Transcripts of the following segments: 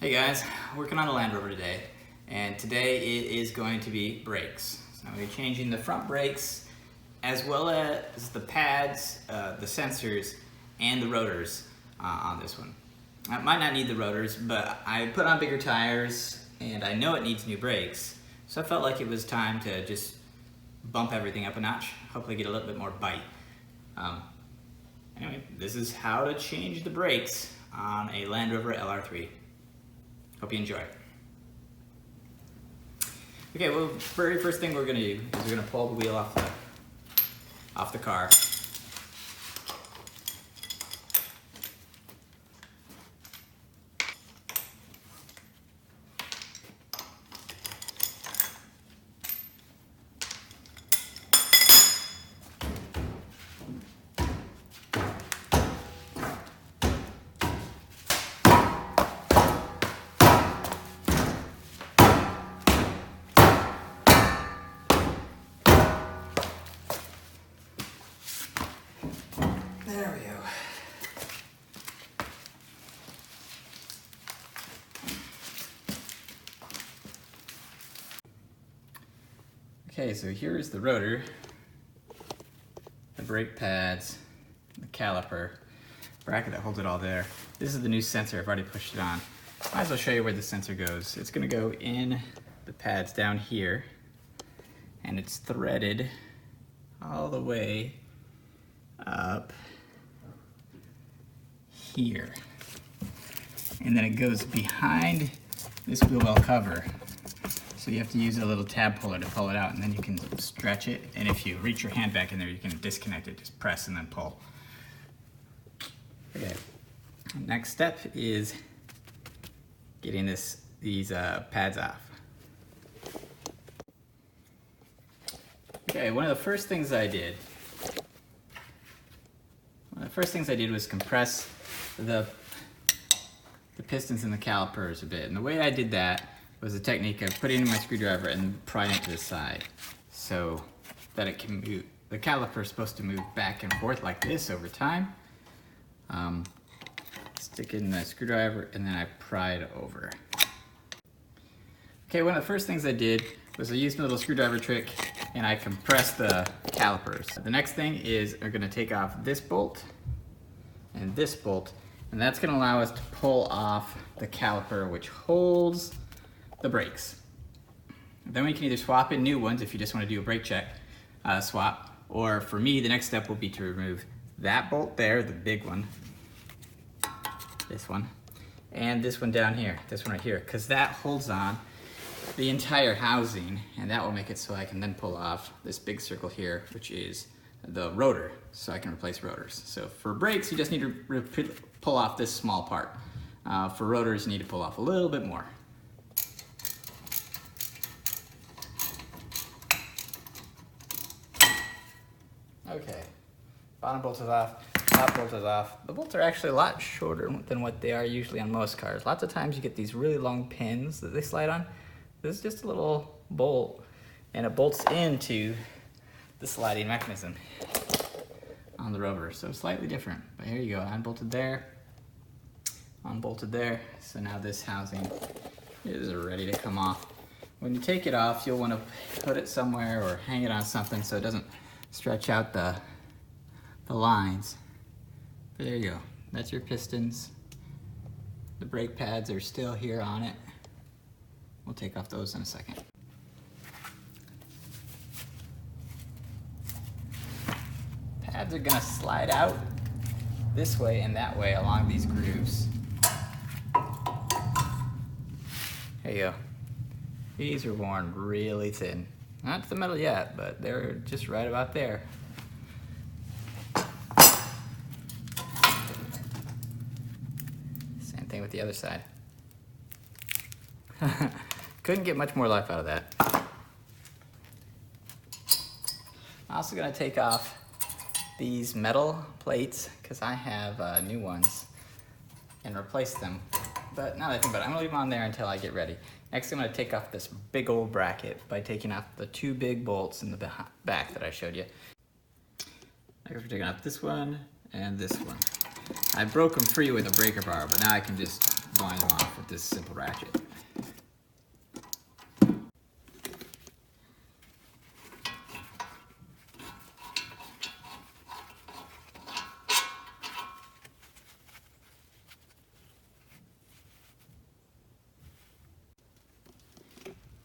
Hey guys, working on a Land Rover today, and today it is going to be brakes. So I'm going to be changing the front brakes as well as the pads, the sensors, and the rotors on this one. I might not need the rotors, but I put on bigger tires and I know it needs new brakes, so I felt like it was time to just bump everything up a notch, hopefully get a little bit more bite. Anyway, this is how to change the brakes on a Land Rover LR3. Hope you enjoy. Okay, well, very first thing we're gonna do is we're gonna pull the wheel off the car. There we go. Okay, so here's the rotor, the brake pads, the caliper, bracket that holds it all there. This is the new sensor, I've already pushed it on. Might as well show you where the sensor goes. It's gonna go in the pads down here, and it's threaded all the way up here. And then it goes behind this wheel well cover. So you have to use a little tab puller to pull it out, and then you can stretch it. And if you reach your hand back in there, you can disconnect it. Just press and then pull. Okay. Next step is getting these pads off. Okay, one of the first things I did was compress the pistons and the calipers a bit. And the way I did that was a technique of putting in my screwdriver and prying it to the side so that it can move. The caliper is supposed to move back and forth like this over time. Stick in the screwdriver and then I pry it over. Okay, one of the first things I did was I used my little screwdriver trick and I compressed the calipers. The next thing is we're gonna take off this bolt and this bolt, and that's gonna allow us to pull off the caliper which holds the brakes. Then we can either swap in new ones if you just want to do a brake check swap, or for me the next step will be to remove that bolt there, the big one, this one, and this one down here, this one right here, because that holds on the entire housing, and that will make it so I can then pull off this big circle here, which is the rotor, so I can replace rotors. So for brakes you just need to pull off this small part. For rotors you need to pull off a little bit more. Okay, bottom bolt is off, top bolt is off. The bolts are actually a lot shorter than what they are usually on most cars. Lots of times you get these really long pins that they slide on. This is just a little bolt, and it bolts into the sliding mechanism on the Rover. So slightly different, but here you go, unbolted there, unbolted there. So now this housing is ready to come off. When you take it off, you'll want to put it somewhere or hang it on something so it doesn't stretch out the lines. But there you go. That's your pistons. The brake pads are still here on it. We'll take off those in a second. Pads are gonna slide out this way and that way along these grooves. There you go. These are worn really thin. Not to the metal yet, but they're just right about there. Same thing with the other side. Couldn't get much more life out of that. I'm also gonna take off these metal plates because I have new ones and replace them. But now that I think about it, I'm gonna leave them on there until I get ready. Next, I'm gonna take off this big old bracket by taking off the two big bolts in the back that I showed you. Next, we're taking off this one and this one. I broke them free with a breaker bar, but now I can just wind them off with this simple ratchet.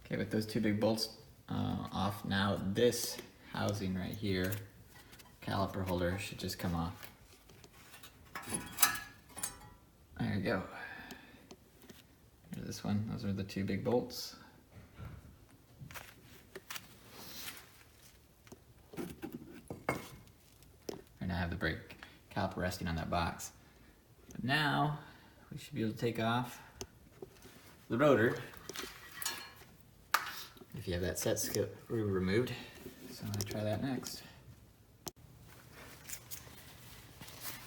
Okay, with those two big bolts off, now this housing right here, caliper holder, should just come off. There you go. There's this one, those are the two big bolts. And I have the brake caliper resting on that box. But now, we should be able to take off the rotor if you have that set screw removed. So I'm gonna try that next.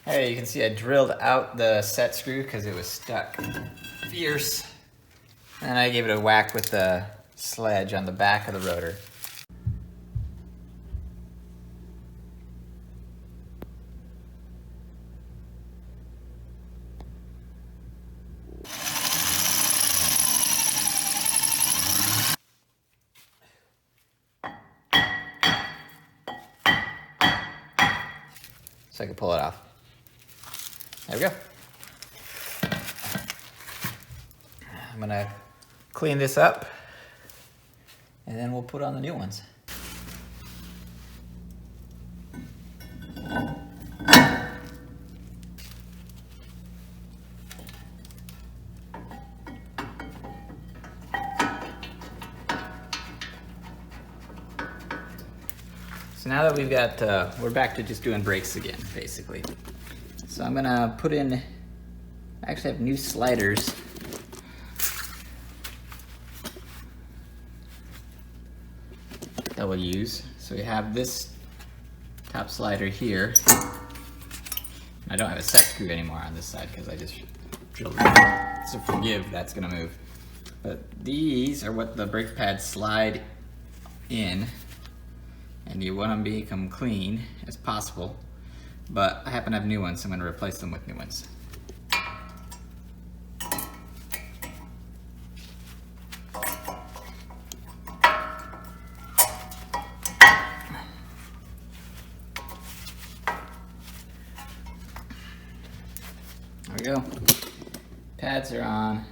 Hey, you can see I drilled out the set screw because it was stuck fierce. And I gave it a whack with the sledge on the back of the rotor. So I can pull it off. There we go. I'm gonna clean this up and then we'll put on the new ones. So now that we've got, we're back to just doing brakes again, basically. So I'm gonna put in, I actually have new sliders. That we'll use. So we have this top slider here. I don't have a set screw anymore on this side because I just drilled it. So forgive, that's gonna move. But these are what the brake pads slide in. And you want them to become clean as possible. But I happen to have new ones, so I'm going to replace them with new ones. There we go. Pads are on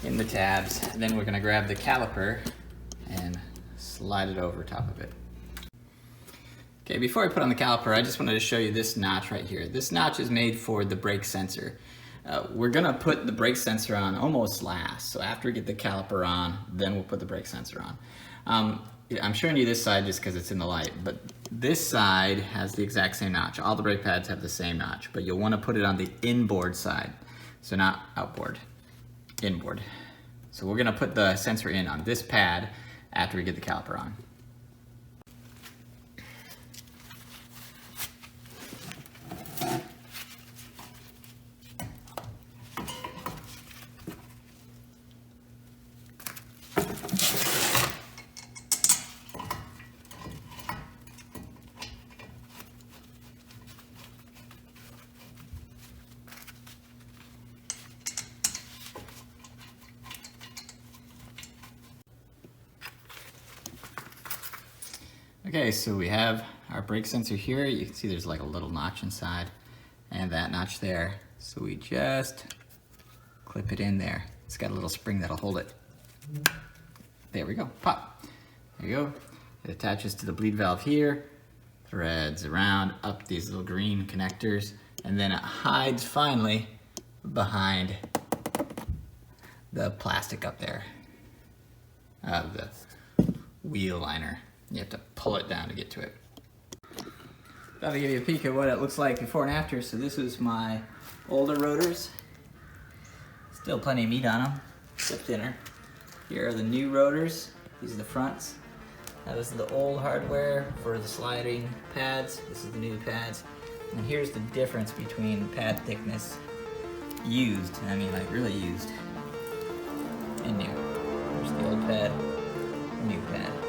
in the tabs. And then we're going to grab the caliper and slide it over top of it. Okay, before I put on the caliper, I just wanted to show you this notch right here. This notch is made for the brake sensor. We're gonna put the brake sensor on almost last. So after we get the caliper on, then we'll put the brake sensor on. I'm showing you this side just because it's in the light, but this side has the exact same notch. All the brake pads have the same notch, but you'll wanna put it on the inboard side. So not outboard, inboard. So we're gonna put the sensor in on this pad after we get the caliper on. Okay, so we have our brake sensor here. You can see there's like a little notch inside and that notch there. So we just clip it in there. It's got a little spring that'll hold it. There we go, pop. There you go. It attaches to the bleed valve here, threads around up these little green connectors, and then it hides finally behind the plastic up there of the wheel liner. You have to pull it down to get to it. Thought I'd give you a peek at what it looks like before and after. So this is my older rotors. Still plenty of meat on them, except thinner. Here are the new rotors. These are the fronts. That was the old hardware for the sliding pads. This is the new pads. And here's the difference between pad thickness used, I mean like really used, and new. There's the old pad, the new pad.